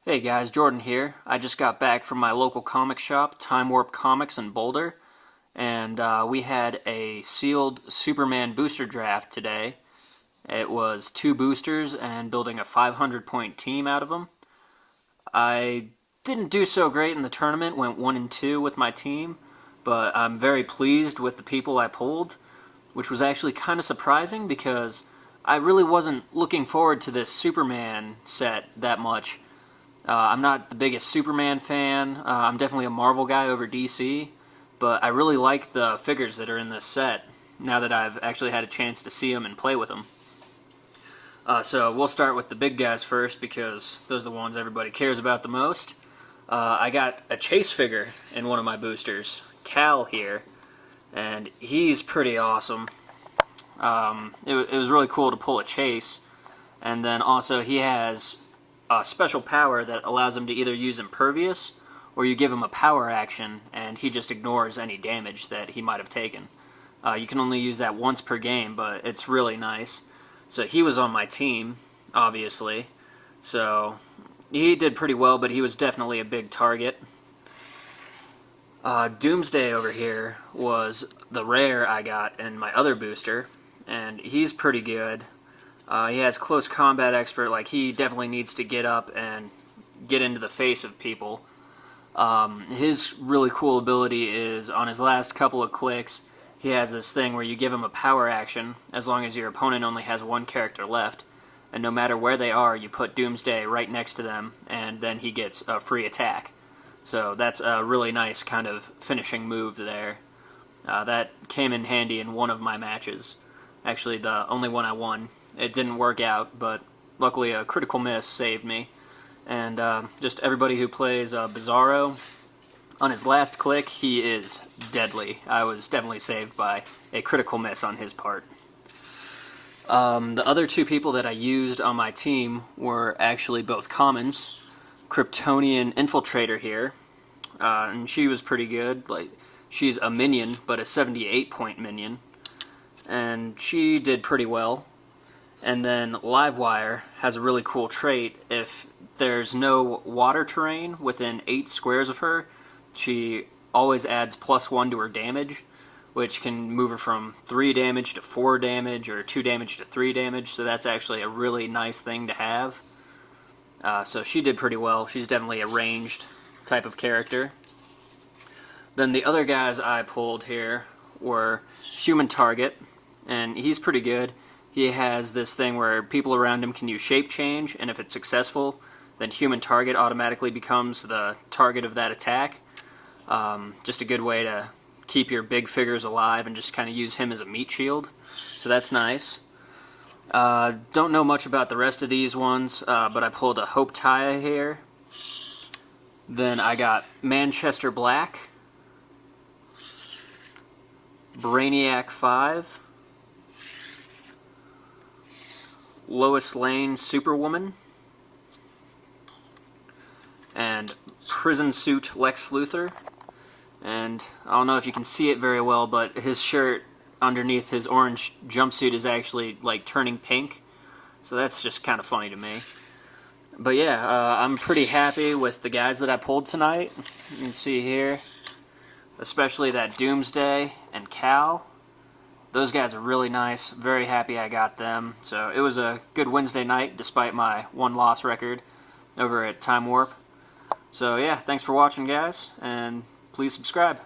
Hey guys, Jordan here. I just got back from my local comic shop, Time Warp Comics in Boulder, and we had a sealed Superman booster draft today. It was 2 boosters and building a 500-point team out of them. I didn't do so great in the tournament, went 1-2 with my team, but I'm very pleased with the people I pulled, which was actually kind of surprising because I really wasn't looking forward to this Superman set that much. I'm not the biggest Superman fan. I'm definitely a Marvel guy over DC, but I really like the figures that are in this set now that I've actually had a chance to see them and play with them. So we'll start with the big guys first because those are the ones everybody cares about the most. I got a Chase figure in one of my boosters, Cal here, and he's pretty awesome. It was really cool to pull a Chase, and then also he has a special power that allows him to either use Impervious or you give him a power action and he just ignores any damage that he might have taken. You can only use that once per game, but it's really nice. So he was on my team, obviously. So he did pretty well, but he was definitely a big target. Doomsday over here was the rare I got in my other booster, and he's pretty good. He has close combat expert, like he definitely needs to get up and get into the face of people. His really cool ability is on his last couple of clicks, he has this thing where you give him a power action as long as your opponent only has one character left, and no matter where they are, you put Doomsday right next to them, and then he gets a free attack. So that's a really nice kind of finishing move there. That came in handy in one of my matches. Actually, the only one I won. It didn't work out, but luckily a critical miss saved me. And just everybody who plays Bizarro, on his last click, he is deadly. I was definitely saved by a critical miss on his part. The other 2 people that I used on my team were actually both commons. Kryptonian Infiltrator here, and she was pretty good. Like, she's a minion, but a 78-point minion, and she did pretty well. And then Livewire has a really cool trait. If there's no water terrain within 8 squares of her, she always adds +1 to her damage, which can move her from 3 damage to 4 damage or 2 damage to 3 damage, so that's actually a really nice thing to have. So she did pretty well. She's definitely a ranged type of character. Then the other guys I pulled here were Human Target, and he's pretty good. He has this thing where people around him can use shape change, and if it's successful, then Human Target automatically becomes the target of that attack. Just a good way to keep your big figures alive and just kind of use him as a meat shield. So that's nice. Don't know much about the rest of these ones, but I pulled a Hope Taya here. Then I got Manchester Black, Brainiac 5, Lois Lane Superwoman, and Prison Suit Lex Luthor. And I don't know if you can see it very well, but his shirt underneath his orange jumpsuit is actually like turning pink, so that's just kind of funny to me. But yeah, I'm pretty happy with the guys that I pulled tonight. You can see here, especially that Doomsday and Cal. Those guys are really nice. Very happy I got them. So it was a good Wednesday night despite my 1-loss record over at Time Warp. So yeah, thanks for watching, guys, and please subscribe.